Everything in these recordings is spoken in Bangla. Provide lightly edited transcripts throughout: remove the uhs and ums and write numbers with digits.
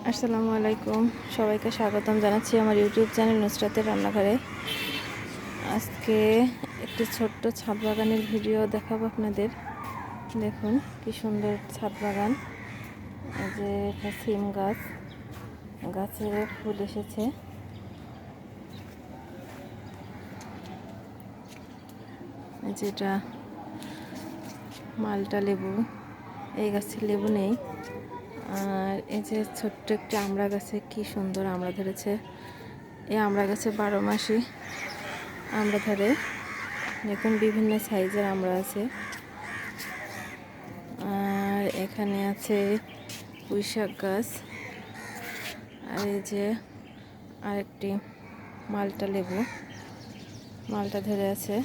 আসসালামু আলাইকুম, সবাইকে স্বাগতম জানাচ্ছি আমার ইউটিউব চ্যানেল নুসরাতের রান্নাঘরে। আজকে একটি ছোট্ট ছাদ বাগানের ভিডিও দেখাবো আপনাদের। দেখুন কি সুন্দর ছাদ বাগান। এই যে এটা সিম গাছ, গাছে ফুল এসেছে। যেটা মালটা লেবু, এই গাছে লেবু নেই। আর এই যে ছোট্ট একটি আমড়া গাছে কি সুন্দর আমড়া ধরেছে। এই আমড়া গাছে 12 মাসই আমড়া ধরে। দেখুন বিভিন্ন সাইজের আমড়া আছে। আর এখানে আছে পুঁইশাক গাছ। আর এই যে আরেকটি মালটা লেবু, মালটা ধরে আছে।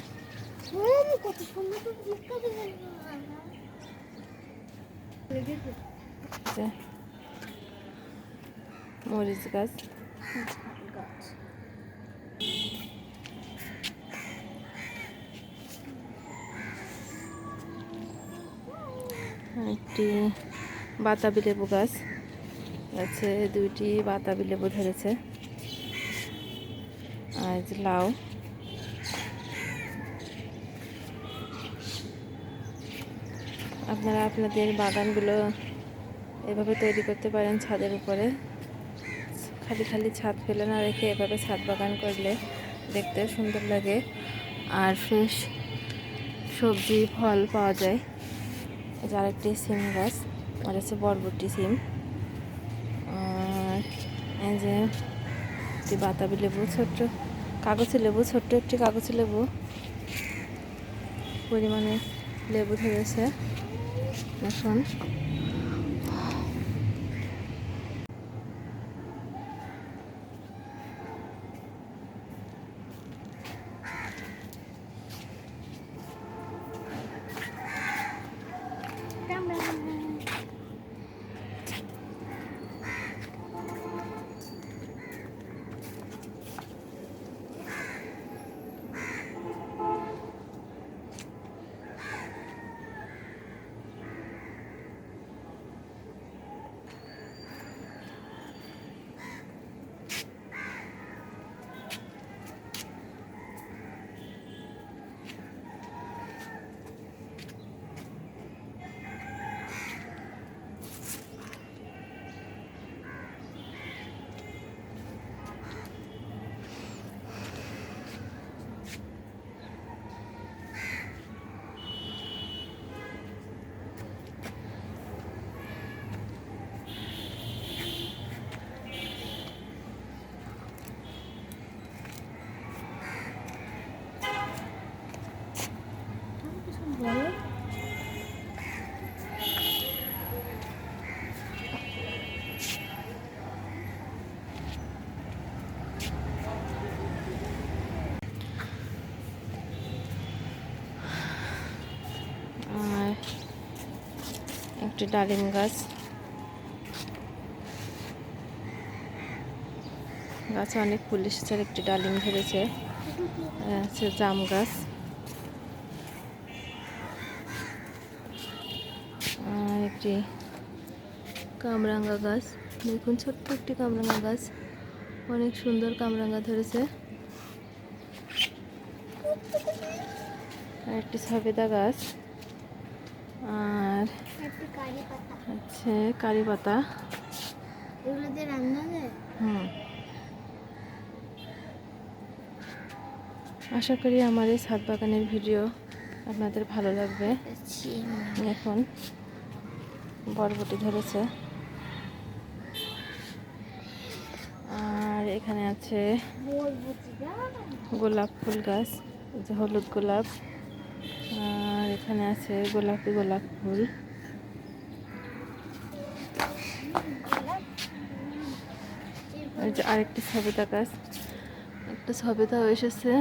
মরিচ গাছ, একটি বাতাবি লেবু গাছ আছে, দুইটি বাতাবি লেবু ধরেছে। আর লাউ, আপনারা আপনাদের বাগানগুলো এভাবে তৈরি করতে পারেন ছাদের উপরে। খালি খালি ছাদ ফেলে না রেখে এভাবে ছাদ বাগান করলে দেখতে সুন্দর লাগে আর ফ্রেশ সবজি ফল পাওয়া যায়। যার একটি সিম গাছ, আর আছে বরবটি সিম। আর এই যে একটি বাতাবি লেবু, ছোট্ট কাগজি লেবু, ছোট্ট একটি কাগজি লেবু, পরিমাণে লেবু ধরেছে। এখন একটি ডালিম গাছ, গাছে অনেক ফুল এসেছে। একটি ডালিম ধরেছে। আছে জাম গাছ, আর একটি কামরাঙ্গা গাছ। দেখুন ছোট্ট একটি কামরাঙ্গা গাছ, অনেক সুন্দর কামরাঙ্গা ধরেছে। আর একটি সবেদা গাছ, আর হচ্ছে কারি পাতা। আশা করি আমার এই ছাদ বাগানের ভিডিও আপনাদের ভালো লাগবে। এখন বরবটি ধরেছে। আর এখানে আছে গোলাপ ফুল গাছ, যে হলুদ গোলাপ। আর এখানে আছে গোলাপি গোলাপ ফুল। আরেকটি সবেদা গাছ, একটা সবেদাও এসেছে।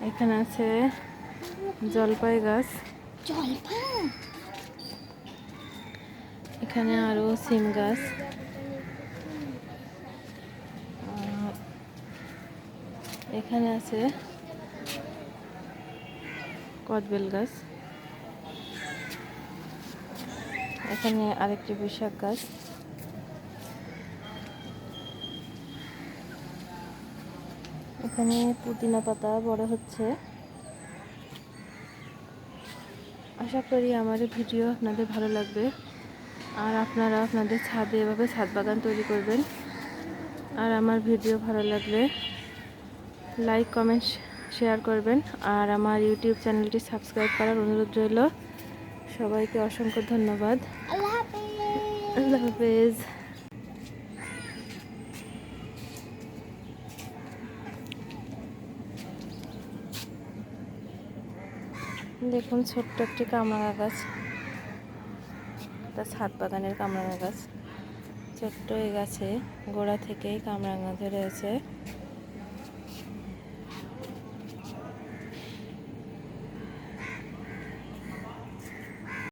এখানে আছে জলপাই গাছ, এখানে আরো সিম গাছ। এখানে আছে কদবেল গাছ। এখানে আরেকটি পুঁইশাক গাছ। এখানে পুদিনা পাতা বড় হচ্ছে। আশা করি আমার ভিডিও আপনাদের ভালো লাগবে, আর আপনারা আপনাদের ছাদে এভাবে ছাদ বাগান তৈরি করবেন। আর আমার ভিডিও ভালো লাগলে লাইক কমেন্ট শেয়ার করবেন, আর আমার ইউটিউব চ্যানেলটি সাবস্ক্রাইব করার অনুরোধ রইল। সবাইকে অসংখ্য ধন্যবাদ। আল্লাহ হাফেজ। দেখুন ছোট্ট একটি কামরাঙা গাছ, একটা ছাদ বাগানের কামরাঙা গাছ। ছোট্ট এই গাছে গোড়া থেকেই কামরাঙা ধরে আছে।